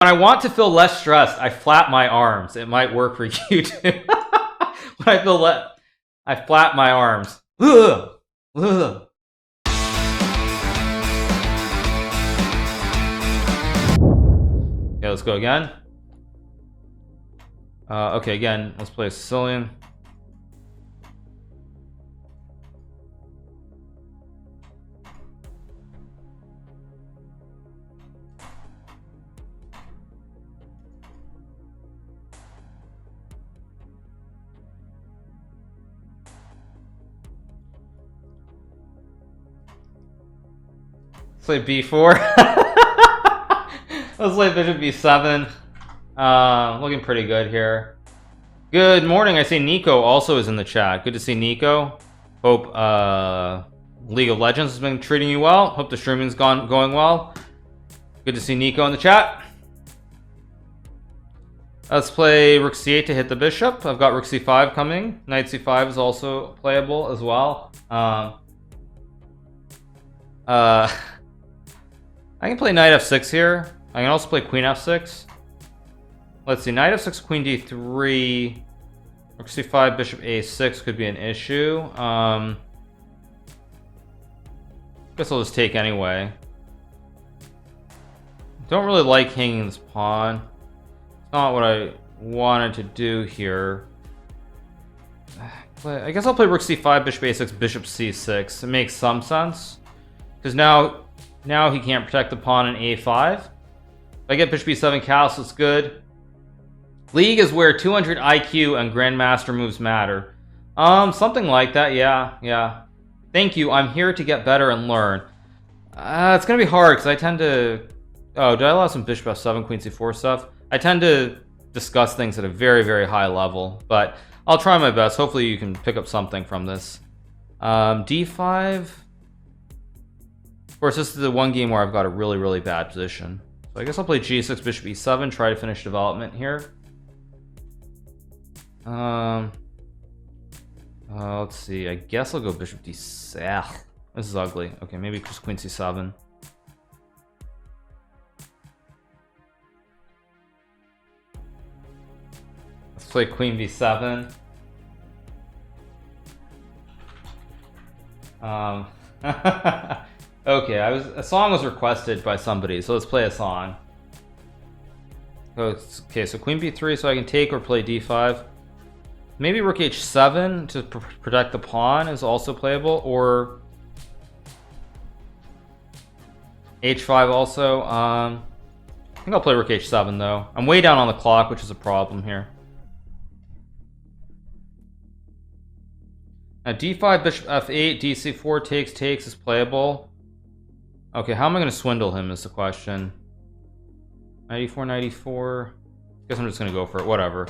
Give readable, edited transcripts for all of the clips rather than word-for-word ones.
When I want to feel less stressed, I flap my arms. It might work for you too. When I feel I flap my arms. Ugh. Ugh. Okay, let's go again. Okay, again, let's play a Sicilian. Let's play b4. Let's play bishop b7. Looking pretty good here. Good morning. I see Nico also is in the chat. Good to see Nico. Hope League of Legends has been treating you well. Hope the streaming's going well. Good to see Nico in the chat. Let's play rook c8 to hit the bishop. I've got rook c5 coming. Knight c5 is also playable as well. I can play knight f6 here. I can also play queen f6. Let's see, knight f6, queen d3, rook c5, bishop a6 could be an issue. Guess I'll just take anyway. Don't really like hanging this pawn. It's not what I wanted to do here. I guess I'll play rook c5, bishop a6, bishop c6. It makes some sense, because now he can't protect the pawn in a5. If I get bishop b7 castle, it's good. League is where 200 IQ and grandmaster moves matter. Something like that. Yeah. Thank you. I'm here to get better and learn. It's gonna be hard because I tend to. Oh, did I allow some bishop f7, queen c4 stuff? I tend to discuss things at a very, very high level, but I'll try my best. Hopefully, you can pick up something from this. d5. Of course, this is the one game where I've got a really, really bad position. So I guess I'll play g6, bishop e7, try to finish development here. Let's see. I guess I'll go bishop d7. This is ugly. Okay, maybe just queen c7. Let's play queen b7. Okay, a song was requested by somebody, so let's play a song. Okay, so queen b3, so I can take or play d5. Maybe rook h7 to protect the pawn is also playable, or h5 also. I think I'll play rook h7 though. I'm way down on the clock, which is a problem here. Now d5, bishop f8, dc4 takes is playable. Okay, how am I going to swindle him is the question. 94, 94. Guess I'm just going to go for it. Whatever.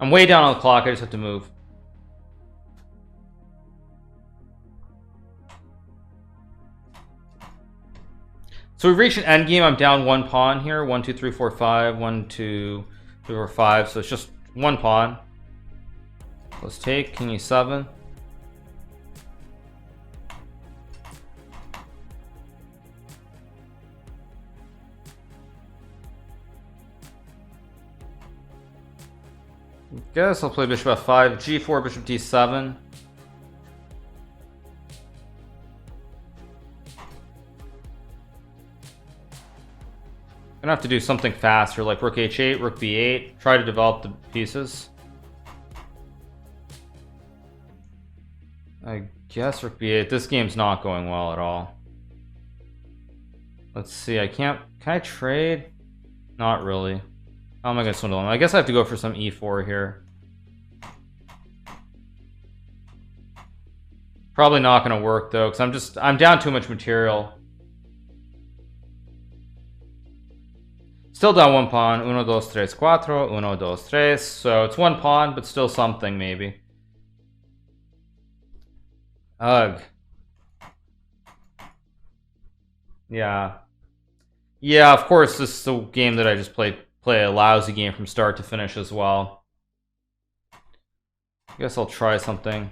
I'm way down on the clock. I just have to move. So we've reached an end game. I'm down one pawn here. 1, 2, 3, 4, 5. 1, 2, 3, 4, 5. So it's just one pawn. Let's take king e7. Guess I'll play bishop f5, g4, bishop d7. Gonna have to do something faster, like rook h8, rook b8. Try to develop the pieces. I guess rook b8. This game's not going well at all. Let's see. Can I trade? Not really. How am I gonna swindle him? I guess I have to go for some e4 here. Probably not gonna work though, because I'm down too much material. Still down one pawn. 1, 2, 3, 4. 1, 2, 3. So it's one pawn, but still something maybe. Ugh. Yeah. Yeah, of course this is the game that I just play a lousy game from start to finish as well. I guess I'll try something.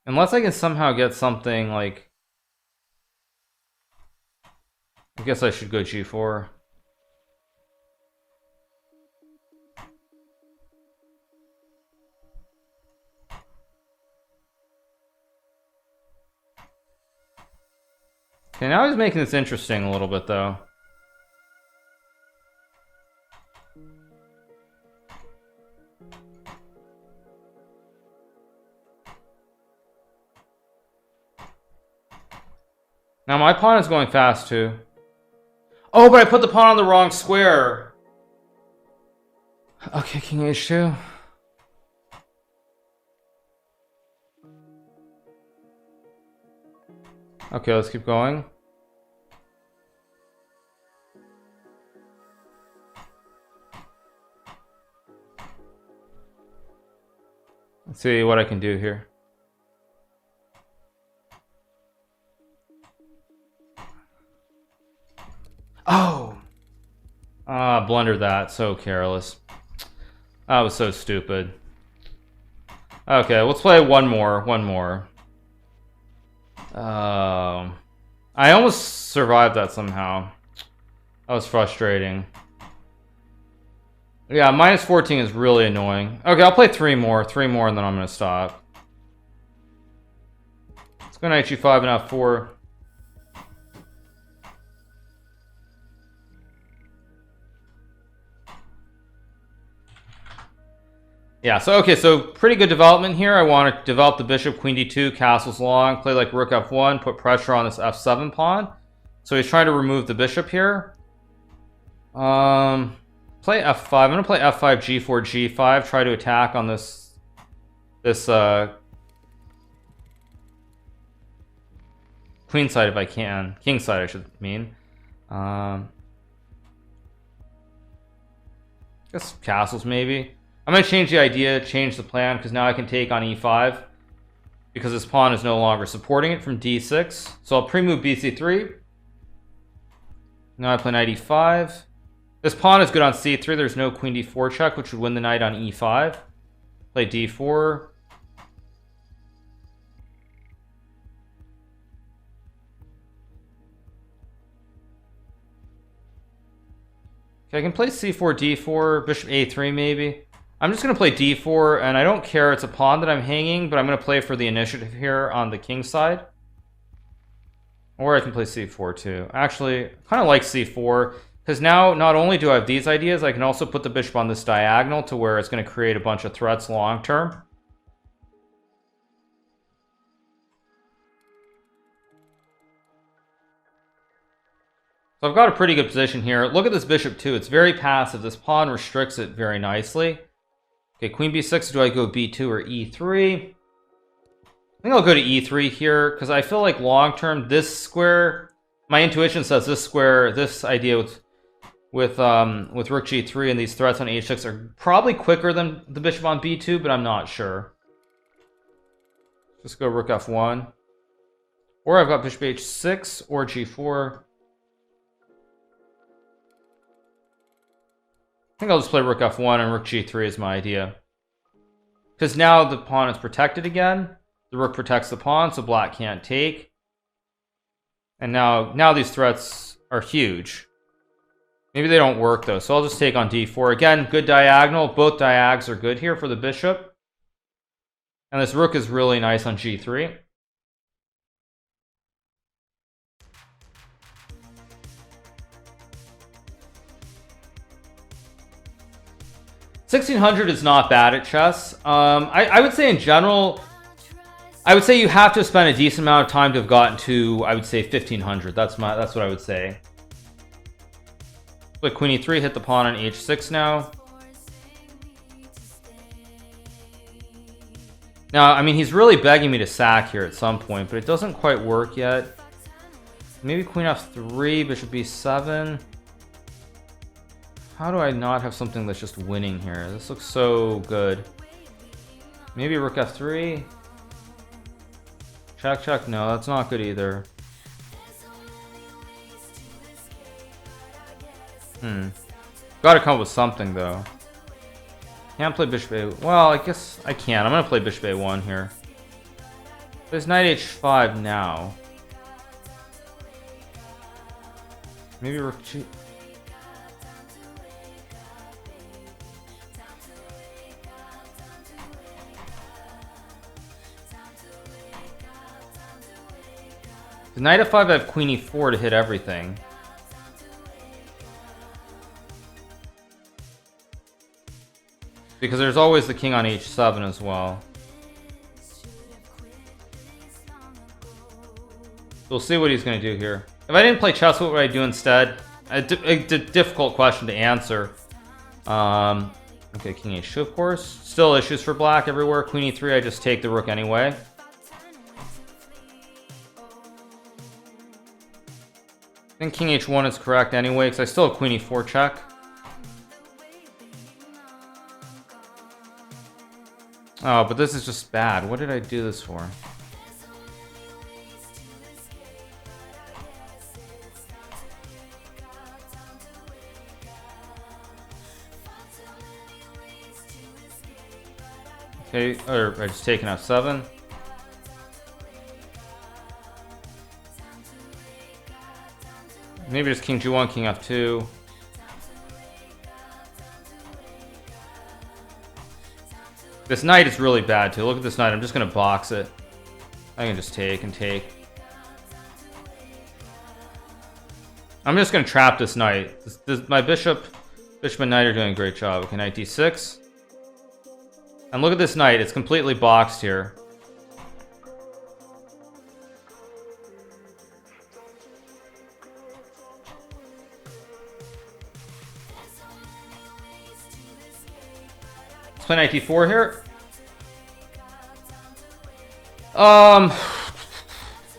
Unless I can somehow get something like guess I should go g4. Okay, now he's making this interesting a little bit, though. Now my pawn is going fast, too. Oh, but I put the pawn on the wrong square. Okay, king h2. Okay, let's keep going. Let's see what I can do here. Oh! Ah, blundered that. So careless. That was so stupid. Okay, let's play one more. I almost survived that somehow. That was frustrating. Yeah, minus 14 is really annoying. Okay, I'll play three more, and then I'm gonna stop. Let's go knight g5 and f4. Yeah, so okay, so pretty good development here. I want to develop the bishop, queen d2, castles long, play like rook f1, put pressure on this f7 pawn. So he's trying to remove the bishop here. Play f5. I'm gonna play f5, g4, g5. Try to attack on this queen side if I can. King side, I should mean. Guess castles maybe. I'm going to change the idea, change the plan, because now I can take on e5. Because this pawn is no longer supporting it from d6. So I'll pre-move bc3. Now I play knight e5. This pawn is good on c3. There's no queen d4 check, which would win the knight on e5. Play d4. Okay, I can play c4, d4, bishop a3 maybe. I'm just going to play d4, and I don't care. It's a pawn that I'm hanging, but I'm going to play for the initiative here on the king side. Or I can play c4 too. Actually, I kind of like c4, because now not only do I have these ideas, I can also put the bishop on this diagonal to where it's going to create a bunch of threats long term. So I've got a pretty good position here. Look at this bishop too. It's very passive. This pawn restricts it very nicely. Okay, queen b6. Do I go b2 or e3? I think I'll go to e3 here because I feel like long term this square, my intuition says this square, this idea with rook g3 and these threats on h6 are probably quicker than the bishop on b2, but I'm not sure. Just go rook f1, or I've got bishop h6 or g4. I think I'll just play rook f1 and rook g3 is my idea. Because now the pawn is protected again. The rook protects the pawn, so black can't take. And now these threats are huge. Maybe they don't work though, so I'll just take on d4. Again, good diagonal. Both diags are good here for the bishop. And this rook is really nice on g3. $1,600 is not bad at chess. I would say in general, I would say you have to spend a decent amount of time to have gotten to, I would say 1,500. That's what I would say. Like queen e3, hit the pawn on h6 now. Now, I mean, he's really begging me to sack here at some point, but it doesn't quite work yet. Maybe queen f3, bishop b7. How do I not have something that's just winning here? This looks so good. Maybe rook f3. Check, check. No, that's not good either. Gotta come up with something, though. Can't play bishop a... Well, I guess I can. I'm gonna play bishop a1 here. There's knight h5 now. Maybe we're... The knight f5, I have queen e4 to hit everything. Because there's always the king on h7 as well. We'll see what he's going to do here. If I didn't play chess, what would I do instead? A difficult question to answer. Okay, king h2, of course. Still issues for black everywhere. Queen e3, I just take the rook anyway. I think king h1 is correct anyway, because I still have queen e4 check. Oh, but this is just bad. What did I do this for? Okay, or I just taken f7. Maybe just king g1, king f2. This knight is really bad too. Look at this knight. I'm just gonna box it. I can just take and take. I'm just gonna trap this knight. My bishop and knight are doing a great job. Okay, knight d6. And look at this knight. It's completely boxed here. Let's play knight d4 here.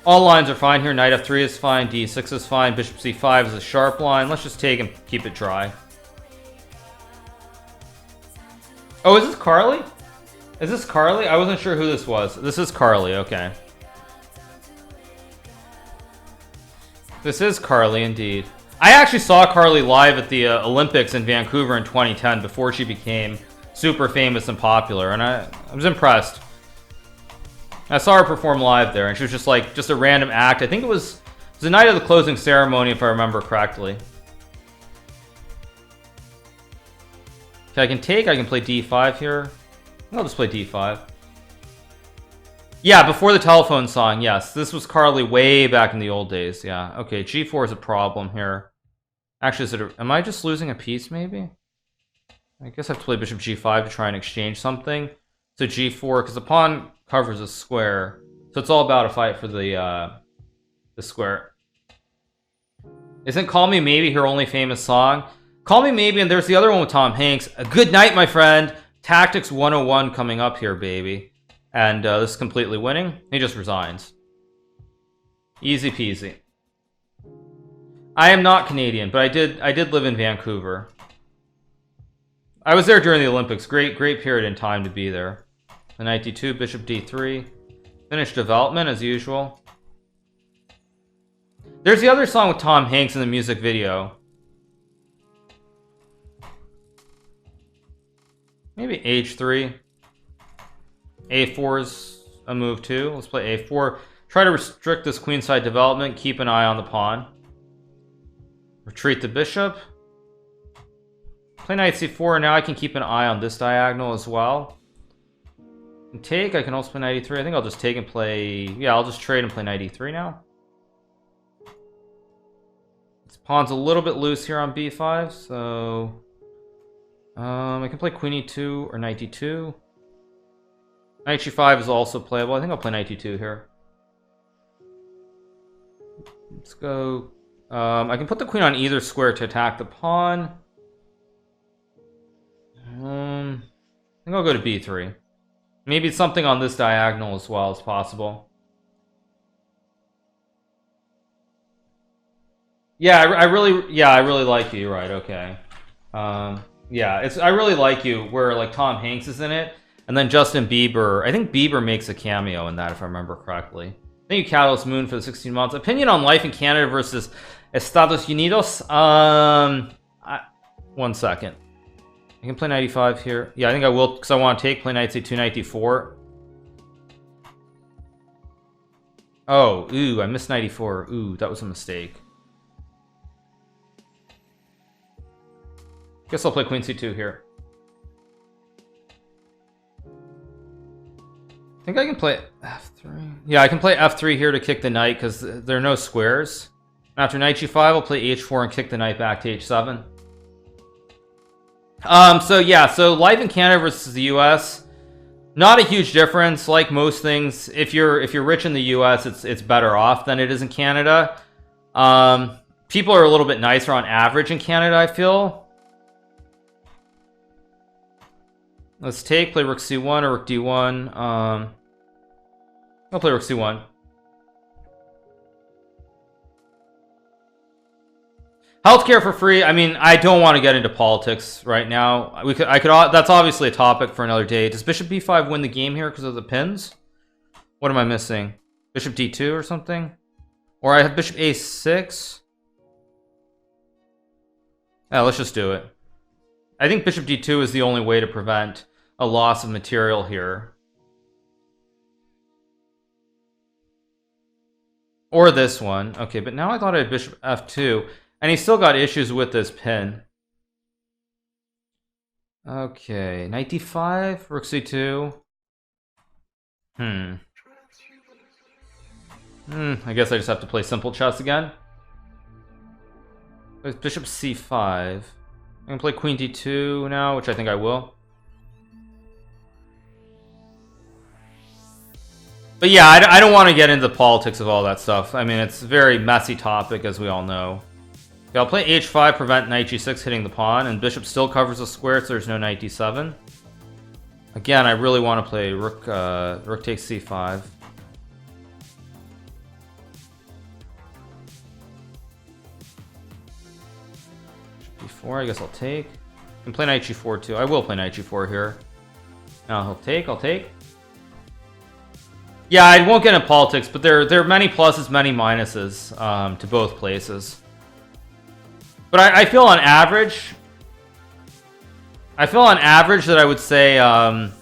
All lines are fine here. Knight f3 is fine. d6 is fine. Bishop c5 is a sharp line. Let's just take and keep it dry. Oh, is this Carly? Is this Carly? I wasn't sure who this was. This is Carly, okay. This is Carly, indeed. I actually saw Carly live at the Olympics in Vancouver in 2010 before she became super famous and popular, and I was impressed. I saw her perform live there, and she was just like, just a random act. I think it was the night of the closing ceremony, if I remember correctly. Okay, I can take, I can play d5 here. I'll just play d5. Yeah, before the telephone song, yes. This was Carly way back in the old days, yeah. Okay, g4 is a problem here. Actually, am I just losing a piece, maybe? I guess I have to play bishop g5 to try and exchange something. So g4, because the pawn covers a square. So it's all about a fight for the square. Isn't Call Me Maybe her only famous song? Call Me Maybe, and there's the other one with Tom Hanks. A good night, my friend. Tactics 101 coming up here, baby. And this is completely winning. He just resigns. Easy peasy. I am not Canadian, but I did live in Vancouver. I was there during the Olympics. Great period in time to be there. The knight d2, bishop d3. Finished development as usual. There's the other song with Tom Hanks in the music video. Maybe h3. a4 is a move too. Let's play a4. Try to restrict this queenside development. Keep an eye on the pawn. Retreat the bishop. Play knight c4. Now I can keep an eye on this diagonal as well. And take. I can also play knight e3. I think I'll just take and play... Yeah, I'll just trade and play knight e3 now. This pawn's a little bit loose here on b5, so... I can play queen e2 or knight d2. Knight g5 is also playable. I think I'll play knight d2 here. Let's go... I can put the queen on either square to attack the pawn. I think I'll go to b3. Maybe something on this diagonal as well as possible. Yeah, I really like you. You're right. Okay. Yeah, I really like you. Where like Tom Hanks is in it, and then Justin Bieber. I think Bieber makes a cameo in that, if I remember correctly. Thank you, Catalyst Moon, for the 16 months. Opinion on life in Canada versus Estados Unidos. 1 second. I can play knight e5 here. Yeah, I think I will, because I want to take, play knight c2, knight d4. Oh, ooh, I missed knight e4. Ooh, that was a mistake. Guess I'll play queen c2 here. I think I can play f3. Yeah, I can play f3 here to kick the knight because there are no squares. After knight g5, I'll play h4 and kick the knight back to h7. So yeah, so life in Canada versus the US, not a huge difference. Like most things, if you're rich in the US, it's better off than it is in Canada. People are a little bit nicer on average in Canada, I feel. Let's take, play rook c1 or rook d1. I'll play rook c1. Healthcare for free. I mean, I don't want to get into politics right now. I could. That's obviously a topic for another day. Does bishop b5 win the game here because of the pins? What am I missing? Bishop d2 or something? Or I have bishop a6. Yeah, let's just do it. I think bishop d2 is the only way to prevent a loss of material here. Or this one. Okay, but now I thought I had bishop f2. And he's still got issues with this pin. Okay, knight d5, rook c2. I guess I just have to play simple chess again. Bishop c5. I'm gonna play queen d2 now, which I think I will. But yeah, I don't want to get into the politics of all that stuff. I mean, it's a very messy topic, as we all know. Okay, I'll play h5, prevent knight g6 hitting the pawn, and bishop still covers the square, so there's no knight d7. Again, I really want to play rook takes c5. b4, I guess I'll take. I can play knight g4 too. I will play knight g4 here. Now he'll take, I'll take. Yeah, I won't get into politics, but there are many pluses, many minuses to both places. But I feel on average that I would say that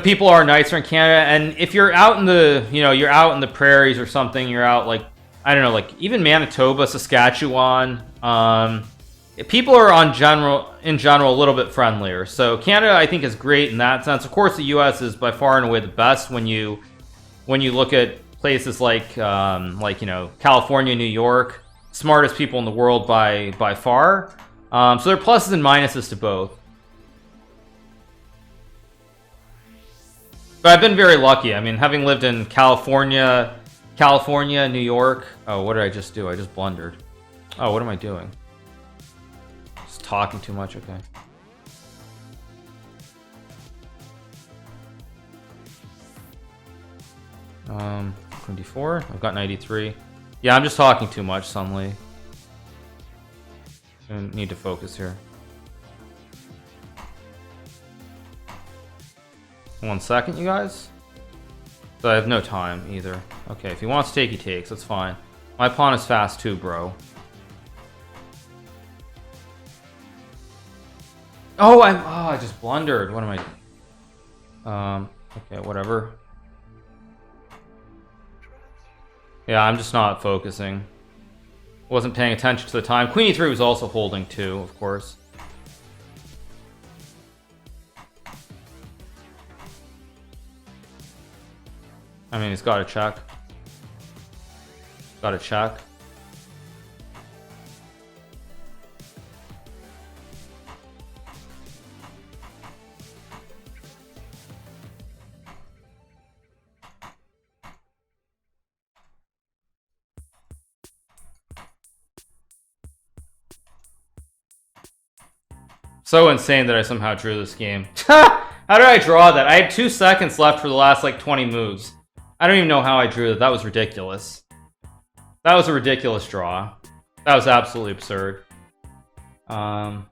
people are nicer in Canada. And if you're out in the, you're out in the prairies or something, you're out like, I don't know, like even Manitoba, Saskatchewan, people are in general a little bit friendlier. So Canada, I think, is great in that sense. Of course, the US is by far and away the best when you look at places like California, New York. Smartest people in the world by far. So there are pluses and minuses to both. But I've been very lucky. I mean, having lived in California, New York. Oh, what did I just do? I just blundered. Oh, what am I doing? Just talking too much. Okay. Queen d4. I've got 93. Yeah, I'm just talking too much suddenly. I need to focus here. 1 second, you guys. So I have no time either. Okay, if he wants to take, he takes. That's fine. My pawn is fast too, bro. Oh, I just blundered. What am I? Okay, whatever. Yeah, I'm just not focusing. Wasn't paying attention to the time. Queen e3 was also holding too, of course. I mean, he's got to check. Got to check. So insane that I somehow drew this game. How did I draw that? I had 2 seconds left for the last like 20 moves. I don't even know how I drew that. That was ridiculous. That was a ridiculous draw. That was absolutely absurd. But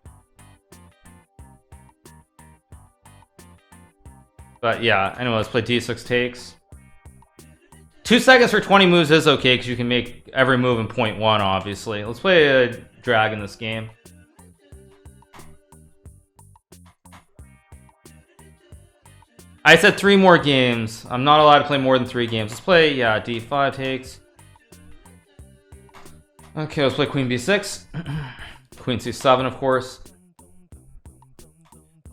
yeah, anyway, let's play d6 takes. 2 seconds for 20 moves is okay because you can make every move in 0.1, obviously. Let's play a drag in this game. I said 3 more games. I'm not allowed to play more than 3 games. Let's play, yeah, d5 takes. Okay, let's play queen b6. Queen c7, of course.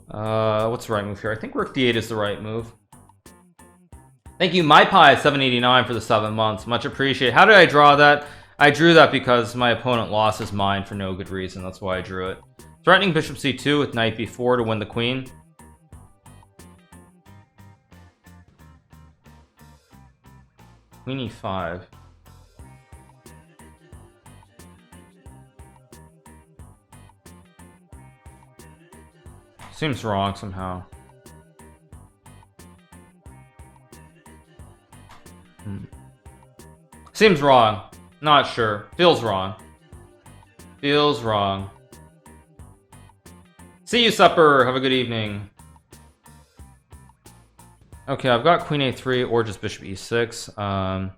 What's the right move here? I think rook d8 is the right move. Thank you, MyPie789 for the 7 months. Much appreciated. How did I draw that? I drew that because my opponent lost his mind for no good reason. That's why I drew it. Threatening bishop c2 with knight b4 to win the queen. Queen e5. Seems wrong somehow. Seems wrong. Not sure. Feels wrong. Feels wrong. See you, supper. Have a good evening. Okay, I've got queen a3 or just bishop e6.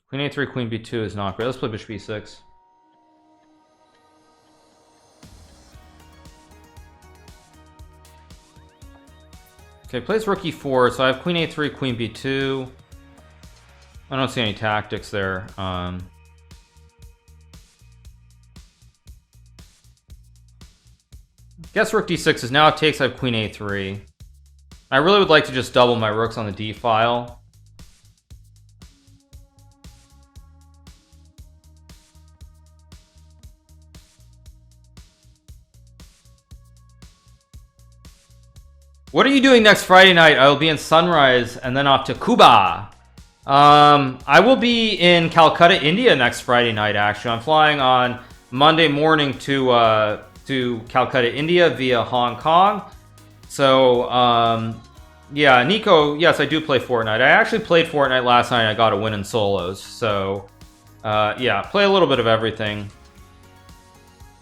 Queen a3, queen b2 is not great. Let's play bishop e6. Okay, plays rook e4, so I have queen a3, queen b2. I don't see any tactics there. Guess rook d6 is now it takes. I have queen a3. I really would like to just double my rooks on the d file. What are you doing next Friday night? I will be in Sunrise and then off to Cuba. I will be in Calcutta, India next Friday night. Actually, I'm flying on Monday morning to Calcutta, India via Hong Kong. So yeah, Nico, yes, I do play Fortnite. I actually played Fortnite last night and I got a win in solos. So yeah, play a little bit of everything.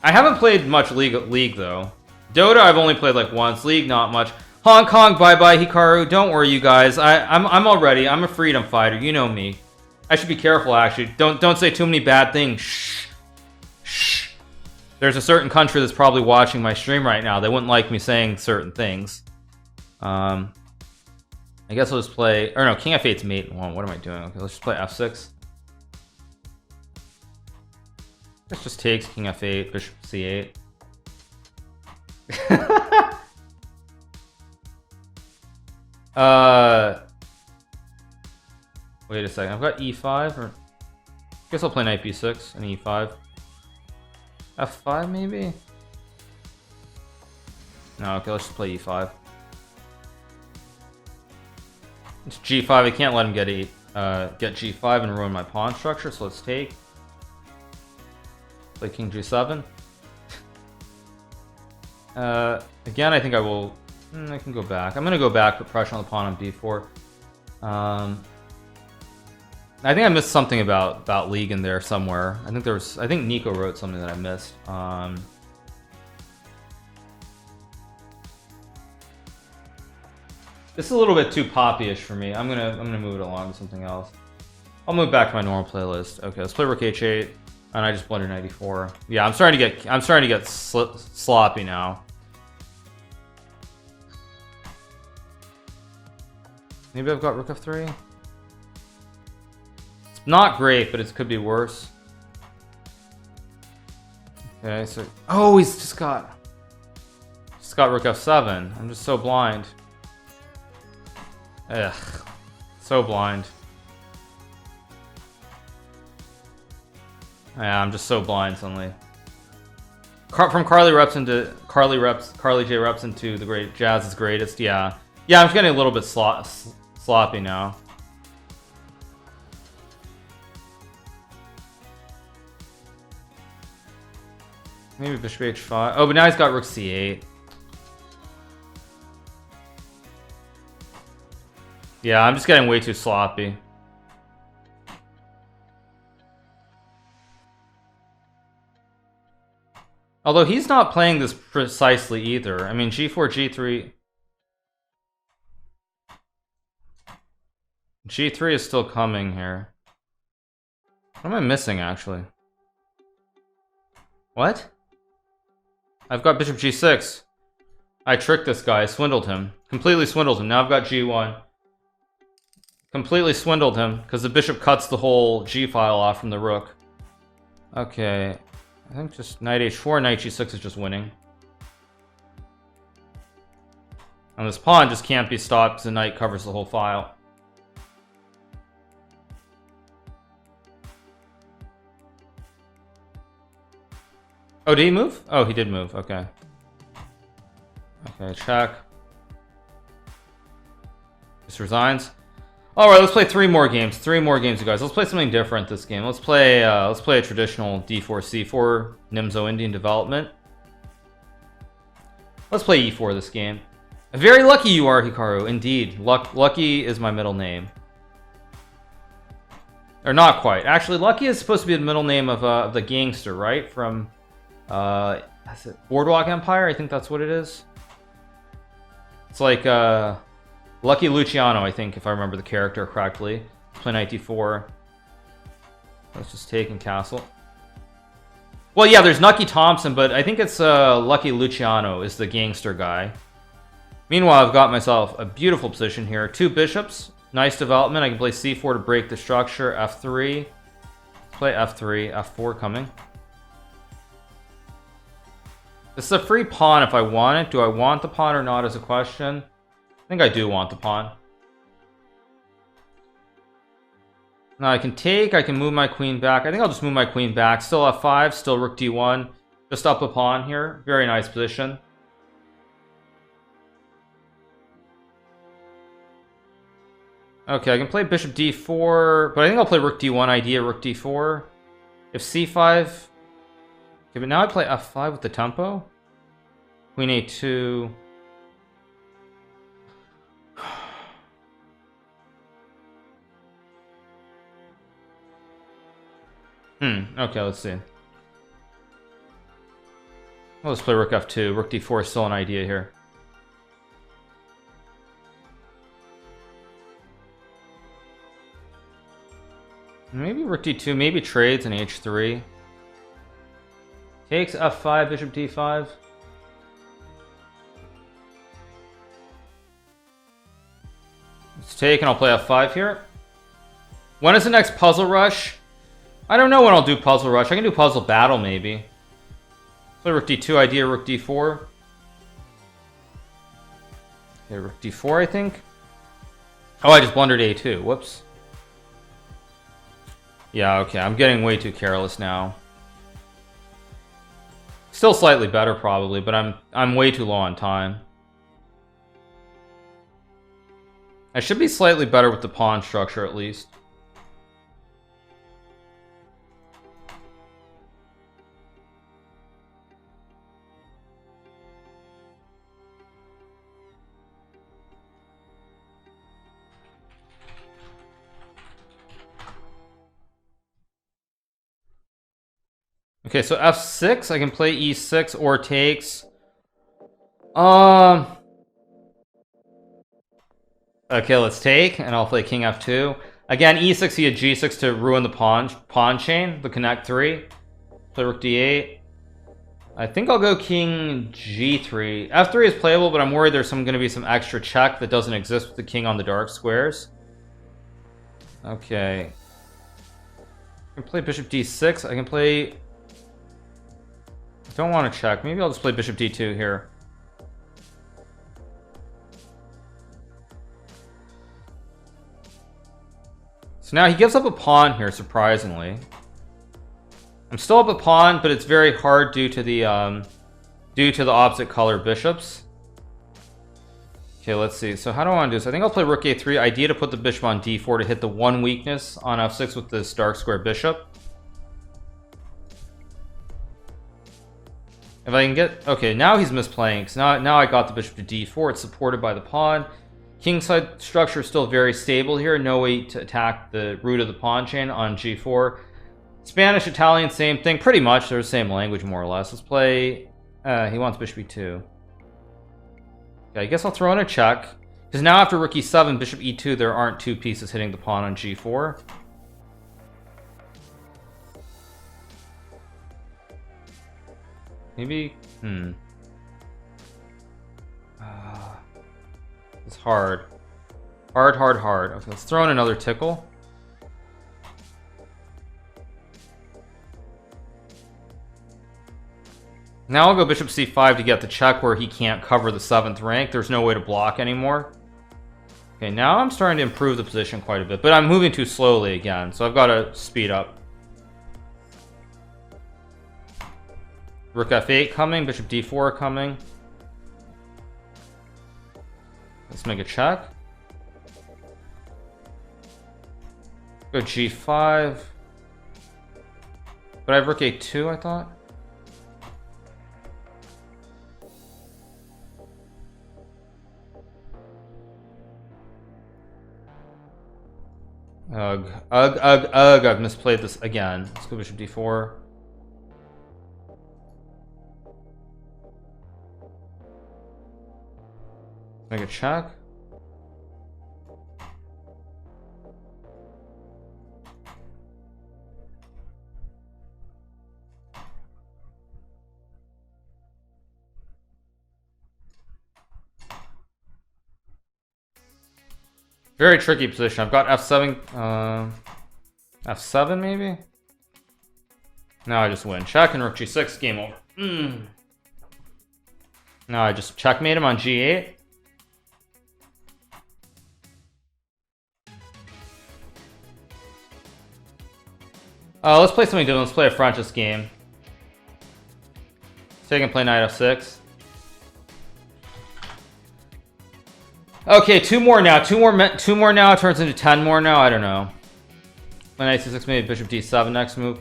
I haven't played much League though. Dota I've only played like once. League not much. Hong Kong, bye-bye, Hikaru. Don't worry, you guys. I'm all ready. I'm a freedom fighter. You know me. I should be careful, actually. Don't say too many bad things. Shh. Shh. There's a certain country that's probably watching my stream right now. They wouldn't like me saying certain things. I guess I'll just play... Or no, king f8's mate in 1. What am I doing? Okay, let's just play f6. This just takes king f8, bishop c8. Wait a second. I've got e5 or guess I'll play knight b6 and e5. f5 maybe? No, okay, let's just play e5. It's g5. I can't let him get g5 and ruin my pawn structure, so let's take. Play king g7. Again, I think I will. I can go back. I'm gonna go back, put pressure on the pawn on d4. I think I missed something about League in there somewhere. I think Nico wrote something that I missed. This is a little bit too poppy-ish for me. I'm gonna move it along to something else. I'll move back to my normal playlist. Okay, let's play rook h8, and I just blundered 94. Yeah, I'm starting to get sloppy now. Maybe I've got rook f3. It's not great, but it could be worse. Okay, so oh, he's just got rook f7. I'm just so blind. Ugh, so blind. Yeah, I'm just so blind suddenly. From Carly J. Repson to the great Jazz's greatest. Yeah, I'm just getting a little bit sloppy now. Maybe bishop h5. Oh, but now he's got rook c8. Yeah, I'm just getting way too sloppy. Although he's not playing this precisely either. I mean, g4, g3. G3 is still coming here. What am I missing, actually? What? I've got bishop g6. I tricked this guy. I swindled him. Completely swindled him. Now I've got g1. Completely swindled him because the bishop cuts the whole g file off from the rook. Okay, I think just knight h4, knight g6 is just winning. And this pawn just can't be stopped because the knight covers the whole file. Oh, did he move? Oh, he did move. Okay. Okay, check. Just resigns. All right, let's play 3 more games. 3 more games, you guys. Let's play something different this game. Let's play a traditional d4 c4 Nimzo Indian development. Let's play e4 this game. Very lucky you are, Hikaru. Indeed, Lucky is my middle name. Or not quite. Actually, Lucky is supposed to be the middle name of the gangster, right? From is it Boardwalk Empire? I think that's what it is. It's like Lucky Luciano, I think, if I remember the character correctly. Play knight d4. Let's just take and castle. Well, yeah, there's Nucky Thompson, but I think it's Lucky Luciano is the gangster guy. Meanwhile, I've got myself a beautiful position here. 2 bishops. Nice development. I can play c4 to break the structure. f3. Play f3. f4 coming. This is a free pawn if I want it. Do I want the pawn or not is a question. I think I do want the pawn. Now I can take, I can move my queen back. I think I'll just move my queen back. Still f5, still rook d1. Just up a pawn here. Very nice position. Okay, I can play bishop d4, but I think I'll play rook d1 idea, rook d4. If c5... Okay, but now I play f5 with the tempo. Queen a2... Okay, let's see. Well, let's play rook f2. Rook d4 is still an idea here. Maybe rook d2, maybe trades in h3. Takes f5, bishop d5. Let's take and I'll play f5 here. When is the next puzzle rush? I don't know when I'll do puzzle rush. I can do puzzle battle maybe. Play rook d2 idea, rook d4. Okay, rook d4 I think. Oh, I just blundered a2. Whoops. Yeah, okay. I'm getting way too careless now. Still slightly better probably, but I'm way too low on time. I should be slightly better with the pawn structure at least. Okay, so f6, I can play e6 or takes. Okay, let's take, and I'll play king f2. Again, e6 via g6 to ruin the pawn chain, the connect 3. Play rook d8. I think I'll go king g3. f3 is playable, but I'm worried there's going to be some extra check that doesn't exist with the king on the dark squares. Okay. I can play bishop d6. I can play... I don't want to check. Maybe I'll just play bishop d2 here. So now he gives up a pawn here, surprisingly. I'm still up a pawn, but it's very hard due to the opposite color bishops. Okay, let's see. So how do I want to do this? I think I'll play rook a3. Idea to put the bishop on d4 to hit the one weakness on f6 with this dark square bishop. If I can get... Okay, now he's misplaying. Because now I got the bishop to d4. It's supported by the pawn. Kingside structure is still very stable here. No way to attack the root of the pawn chain on g4. Spanish, Italian, same thing. Pretty much. They're the same language, more or less. Let's play... he wants bishop e2. Okay, I guess I'll throw in a check. Because now after rook e7, bishop e2, there aren't two pieces hitting the pawn on g4. Maybe... It's hard. Hard. Okay, let's throw in another tickle. Now I'll go bishop c5 to get the check where he can't cover the 7th rank. There's no way to block anymore. Okay, now I'm starting to improve the position quite a bit, but I'm moving too slowly again, so I've got to speed up. Rook f8 coming, bishop d4 coming. Let's make a check. Go g5. But I have rook a2, I thought. Ugh. I've misplayed this again. Let's go bishop d4. Make a check. Very tricky position. I've got f7, f7 maybe? Now I just win. Check and rook g6, game over. Now I just checkmate him on g8. Let's play something different. Let's play a French's game. So you can play knight f6. Okay, 2 more now. 2 more now turns into 10 more now. I don't know. My knight c6, maybe bishop d7 next move.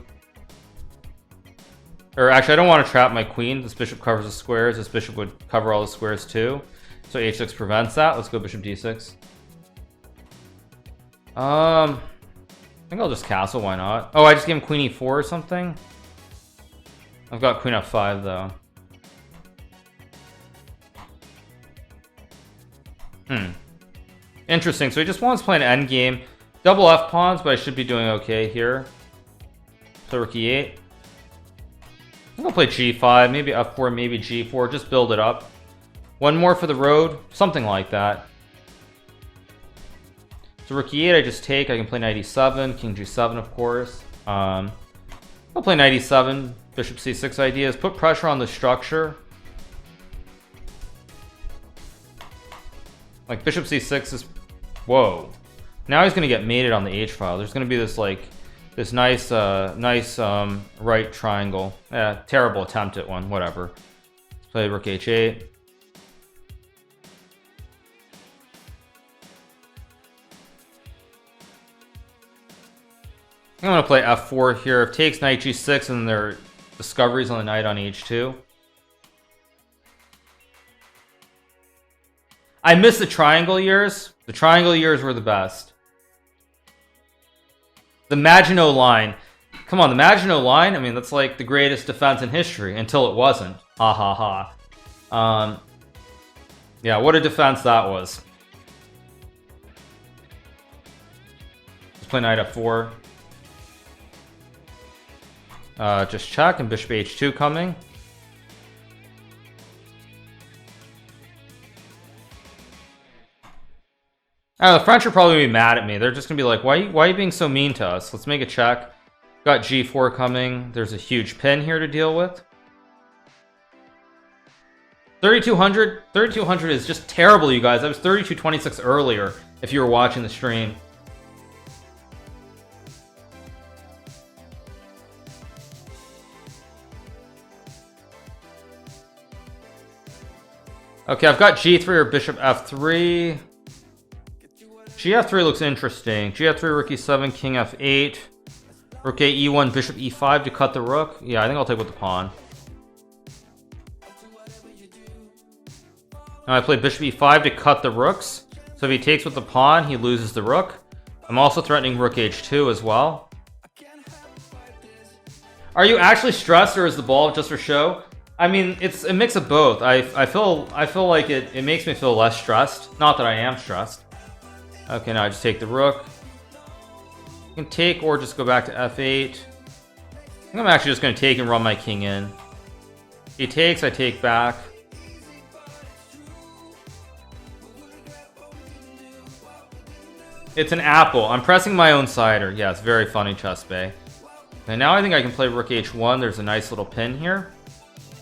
Or actually, I don't want to trap my queen. This bishop covers the squares. This bishop would cover all the squares too. So h6 prevents that. Let's go bishop d6. I think I'll just castle. Why not? Oh, I just gave him queen e4 or something. I've got queen f5 though. Interesting. So he just wants to play an endgame. Double F pawns, but I should be doing okay here. Play rook e8. I'm gonna play g5, maybe f4, maybe g4. Just build it up. One more for the road, something like that. So rook e8, I just take. I can play knight e7, king g7, of course. I'll play knight e7, bishop c6 ideas. Put pressure on the structure. Like bishop c6 is, whoa. Now he's gonna get mated on the h file. There's gonna be this like, this nice, right triangle. Terrible attempt at one. Whatever. Let's play rook h8. I'm gonna play f4 here. If takes knight g6, and there are discoveries on the knight on h2. I miss the triangle years. The triangle years were the best. The Maginot Line. Come on, the Maginot Line? I mean, that's like the greatest defense in history until it wasn't. Ha ha ha. Yeah, what a defense that was. Let's play knight f4. Just check, and bishop h2 coming. The French are probably gonna be mad at me. They're just gonna be like, why are you being so mean to us? Let's make a check. Got g4 coming. There's a huge pin here to deal with. 3200. 3200 is just terrible, you guys. I was 3226 earlier, if you were watching the stream. Okay, I've got g3 or bishop f3. Gf3 looks interesting. Gf3, rook e7, king f8. Rook a e1, bishop e5 to cut the rook. Yeah, I think I'll take with the pawn. Now I play bishop e5 to cut the rooks. So if he takes with the pawn, he loses the rook. I'm also threatening rook h2 as well. Are you actually stressed, or is the ball just for show? I mean, it's a mix of both. I feel like it makes me feel less stressed. Not that I am stressed. Okay, now I just take the rook. You can take or just go back to f8. I think I'm actually just going to take and run my king in. He takes, I take back. It's an apple. I'm pressing my own cider. Yeah, it's very funny, Chess Bay. And now I think I can play rook h1. There's a nice little pin here.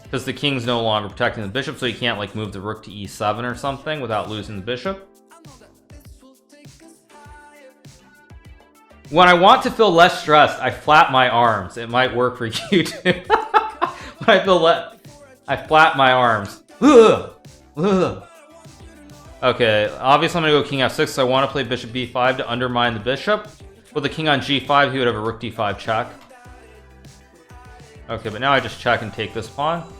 because the king's no longer protecting the bishop, so he can't like move the rook to e7 or something without losing the bishop. When I want to feel less stressed, I flap my arms. It might work for you too. When I feel I flap my arms. Ugh. Ugh. Okay, obviously I'm gonna go king f6, so I want to play bishop b5 to undermine the bishop. With the king on g5, he would have a rook d5 check. Okay, but now I just check and take this pawn.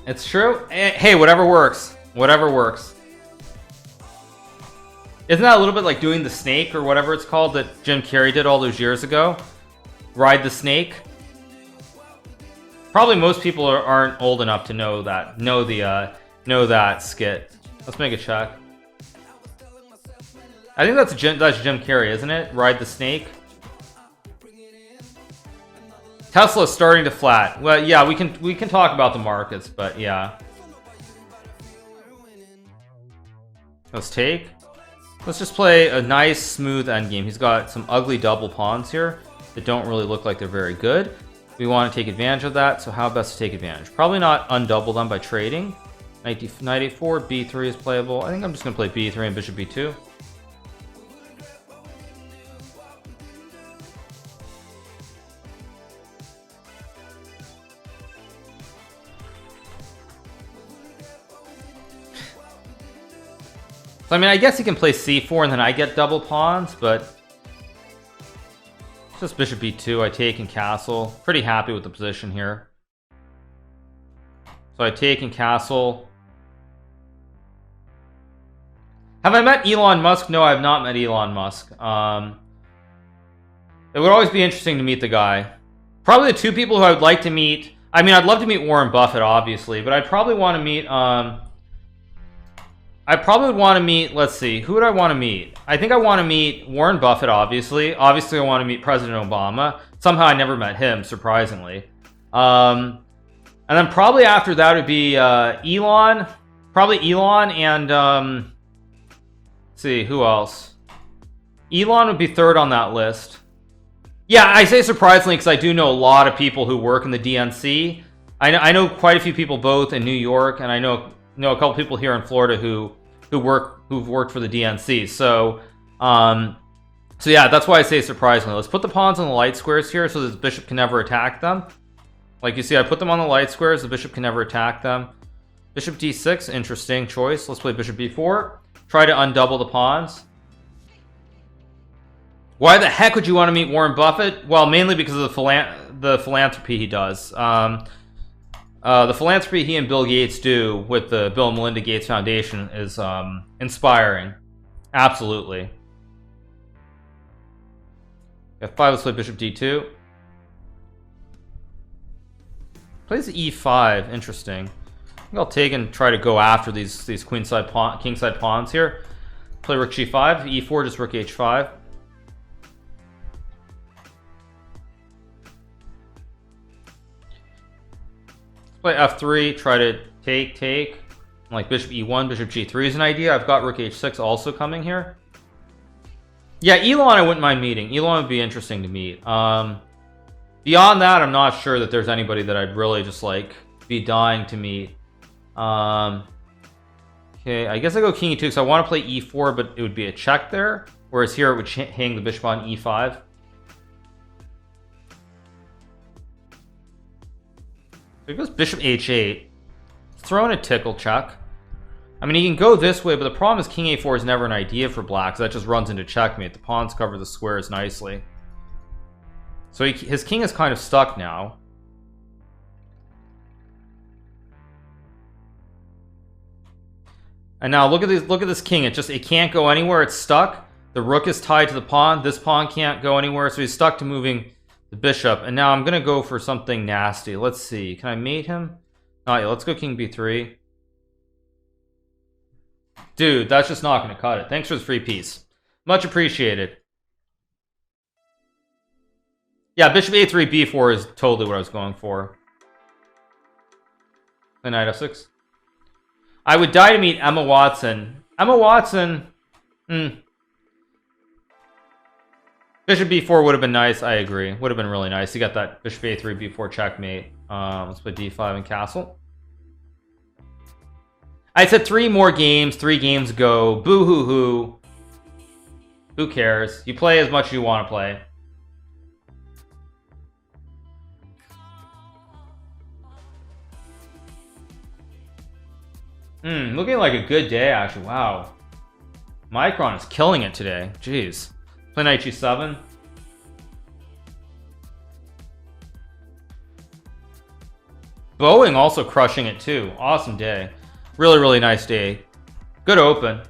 It's true. Hey, whatever works. Whatever works. Isn't that a little bit like doing the snake or whatever it's called that Jim Carrey did all those years ago? Ride the snake. Probably most people aren't old enough to know that. Know that skit. Let's make a check. I think that's Jim Carrey, isn't it? Ride the snake. Tesla's starting to flat. Well, yeah, we can talk about the markets, but yeah. Let's take. Let's just play a nice, smooth endgame. He's got some ugly double pawns here that don't really look like they're very good. We want to take advantage of that, so how best to take advantage? Probably not undouble them by trading. Knight e4, b3 is playable. I think I'm just going to play b3 and bishop b2. So, I mean, I guess he can play c4 and then I get double pawns, but it's just bishop b2. I take and castle. Pretty happy with the position here. So I take and castle. Have I met Elon Musk? No, I have not met Elon Musk. It would always be interesting to meet the guy. Probably the two people who I would like to meet. I mean, I'd love to meet Warren Buffett, obviously, but I'd probably want to meet. I probably would want to meet, let's see, who would I want to meet? I think I want to meet Warren Buffett, obviously. Obviously, I want to meet President Obama. Somehow I never met him, surprisingly. And then probably after that would be Elon. Probably Elon and, let's see, who else? Elon would be third on that list. Yeah, I say surprisingly because I do know a lot of people who work in the DNC. I know quite a few people both in New York, and I know a couple people here in Florida who've worked for the DNC. So yeah, that's why I say surprisingly. Let's put the pawns on the light squares here so the bishop can never attack them. Like you see, I put them on the light squares. The bishop can never attack them. Bishop d6, interesting choice. Let's play bishop b4. Try to undouble the pawns. Why the heck would you want to meet Warren Buffett? Well, mainly because of the philanthropy he does. The philanthropy he and Bill Gates do with the Bill and Melinda Gates Foundation is inspiring. Absolutely. F5, let's play bishop d2. Plays e5, interesting. I think I'll take and try to go after these kingside pawns here. Play rook g5, e4, just rook h5. Play f3, try to take. Like bishop e1, bishop g3 is an idea. I've got rook h6 also coming here. Yeah, Elon I wouldn't mind meeting. Elon would be interesting to meet. Beyond that, I'm not sure that there's anybody that I'd really just like be dying to meet. Okay, I guess I go king e2 because I want to play e4, but it would be a check there. Whereas here it would hang the bishop on e5. There goes bishop h8. Throw in a tickle check. I mean, he can go this way, but the problem is king a4 is never an idea for black, so that just runs into checkmate. The pawns cover the squares nicely. So his king is kind of stuck now. And now look at this king. It can't go anywhere. It's stuck. The rook is tied to the pawn. This pawn can't go anywhere, so he's stuck to moving the bishop. And now I'm gonna go for something nasty. Let's see. Can I mate him? Not yet. Let's go king b3. Dude, that's just not gonna cut it. Thanks for the free piece. Much appreciated. Yeah, bishop a3, b4 is totally what I was going for. The knight f6. I would die to meet Emma Watson. Emma Watson. Bishop b4 would have been nice. I agree. Would have been really nice. You got that bishop a3, b4 checkmate. Let's put d5 and castle. I said 3 more games. 3 games go. Boo hoo hoo. Who cares? You play as much as you want to play. Looking like a good day, actually. Wow. Micron is killing it today. Jeez. Play knight g7. Boeing also crushing it too. Awesome day. Really, really nice day. Good open.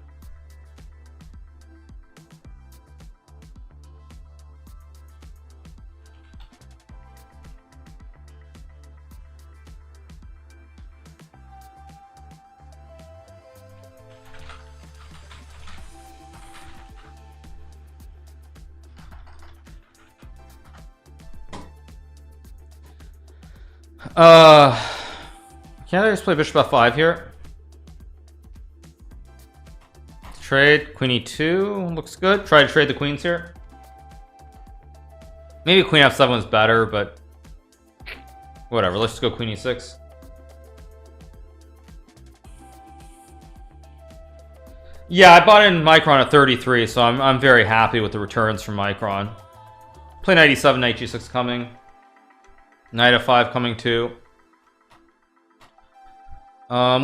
Can't I just play bishop f5 here? Trade queen e2 looks good. Try to trade the queens here. Maybe queen f7 is better, but whatever. Let's just go queen e6. Yeah, I bought in Micron at 33, so I'm very happy with the returns from Micron. Play knight e7, knight g6 coming. Knight f5 coming too.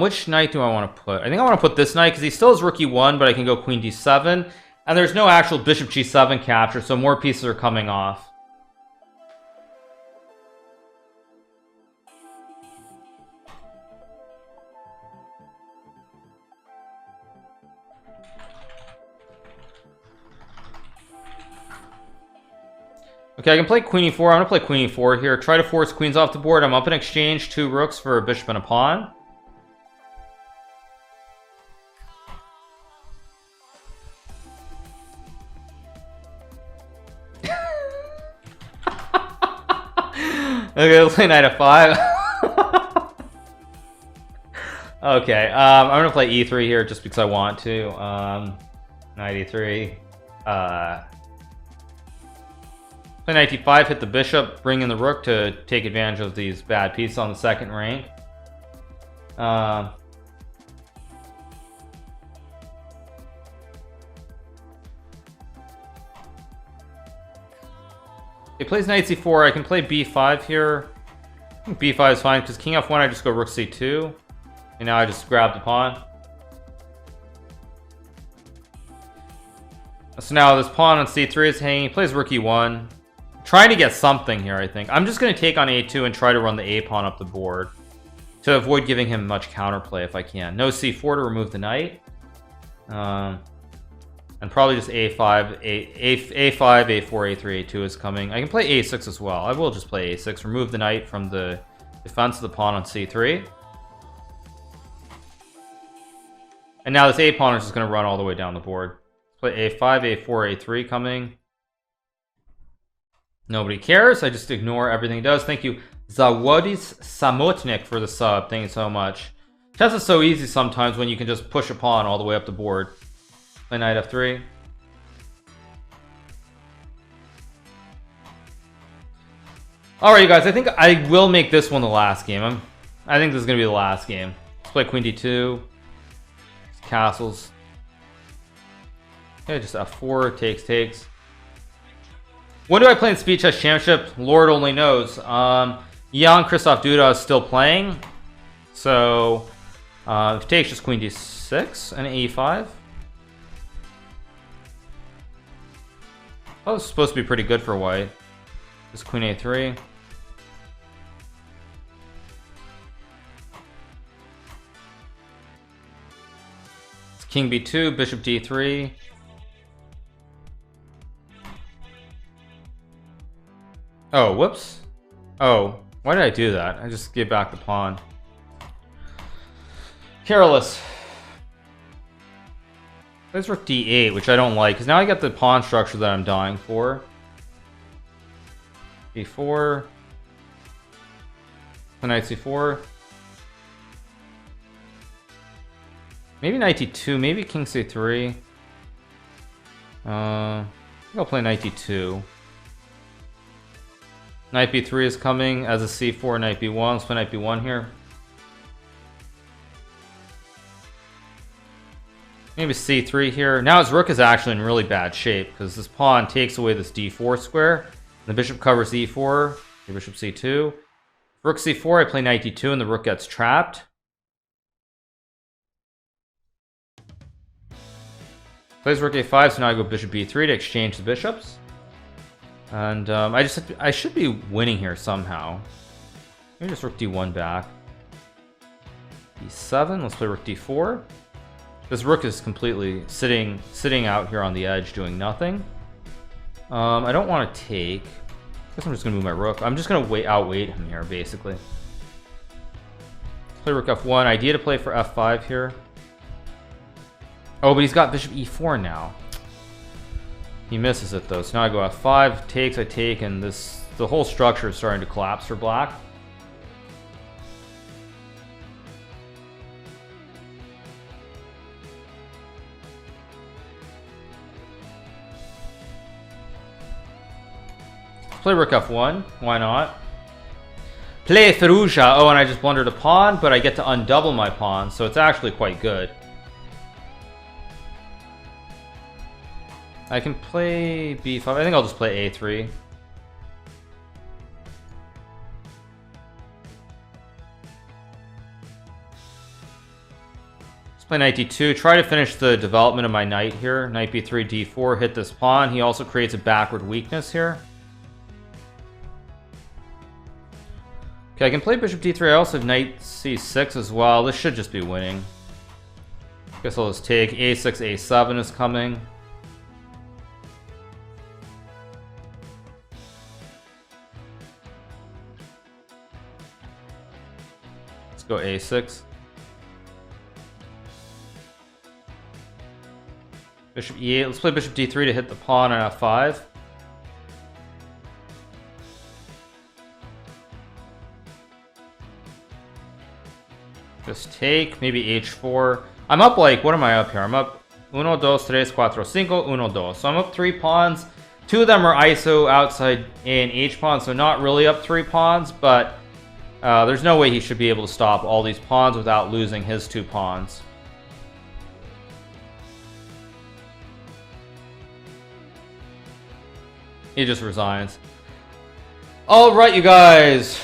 Which knight do I want to put? I think I want to put this knight because he still has rook e1, but I can go queen d7. And there's no actual bishop g7 capture, so more pieces are coming off. Okay, I can play queen e4. I'm going to play queen e4 here. Try to force queens off the board. I'm up in exchange 2 rooks for a bishop and a pawn. Okay, let's play knight f5. Okay, I'm going to play e3 here just because I want to. Knight e3. Play knight d5, hit the bishop, bring in the rook to take advantage of these bad pieces on the second rank. He plays knight c4. I can play b5 here. I think b5 is fine because king f1 I just go rook c2. And now I just grab the pawn. So now this pawn on c3 is hanging. He plays rook e1. Trying to get something here, I think. I'm just going to take on a2 and try to run the a pawn up the board to avoid giving him much counterplay if I can. No c4 to remove the knight. And probably just a5, a5, a4, a3, a2 is coming. I can play a6 as well. I will just play a6. Remove the knight from the defense of the pawn on c3. And now this a pawn is just going to run all the way down the board. Play a5, a4, a3 coming. Nobody cares. I just ignore everything he does. Thank you, Zawodis Samotnik, for the sub. Thank you so much. Chess is so easy sometimes when you can just push a pawn all the way up the board. Play knight f3. Alright, you guys. I think I will make this one the last game. I think this is going to be the last game. Let's play queen d2. Castles. Okay, just f4. Takes. When do I play in Speed Chess Championship? Lord only knows. Jan Christoph Duda is still playing. So, if it takes just queen d6 and e5. Oh, it's supposed to be pretty good for white. Just queen a3. It's king b2, bishop d3. Oh, whoops. Oh, why did I do that? I just gave back the pawn. Careless. There's rook d8, which I don't like, because now I get the pawn structure that I'm dying for. e4. Knight c4. Maybe knight d2, maybe king c3. I'll play knight d2. Knight b3 is coming as a c4, knight b1. Let's play knight b1 here. Maybe c3 here. Now his rook is actually in really bad shape because this pawn takes away this d4 square. The bishop covers e4. Bishop c2. Rook c4, I play knight d2 and the rook gets trapped. Plays rook a5, so now I go bishop b3 to exchange the bishops. And I should be winning here somehow. Maybe just rook d1 back. e7, let's play rook d4. This rook is completely sitting out here on the edge doing nothing. I don't want to take. I guess I'm just gonna move my rook. I'm just gonna outweight him here, basically. Play rook f1. Idea to play for f5 here. Oh, but he's got bishop e4 now. He misses it though. So now I go f5, takes, I take, and the whole structure is starting to collapse for black. Play rook f1, why not? Play Ferrugia. Oh, and I just blundered a pawn, but I get to undouble my pawn, so it's actually quite good. I can play b5. I think I'll just play a3. Let's play knight d2. Try to finish the development of my knight here. Knight b3, d4, hit this pawn. He also creates a backward weakness here. Okay, I can play bishop d3. I also have knight c6 as well. This should just be winning. Guess I'll just take a6, a7 is coming. Let's go a6. Bishop e8. Let's play bishop d3 to hit the pawn on f5. Just take, maybe h4. I'm up like, what am I up here? I'm up 1, 2, 3, 4, 5, 1, 2. So I'm up 3 pawns. 2 of them are ISO outside A and H pawns, so not really up 3 pawns, but there's no way he should be able to stop all these pawns without losing his 2 pawns. He just resigns. Alright, you guys.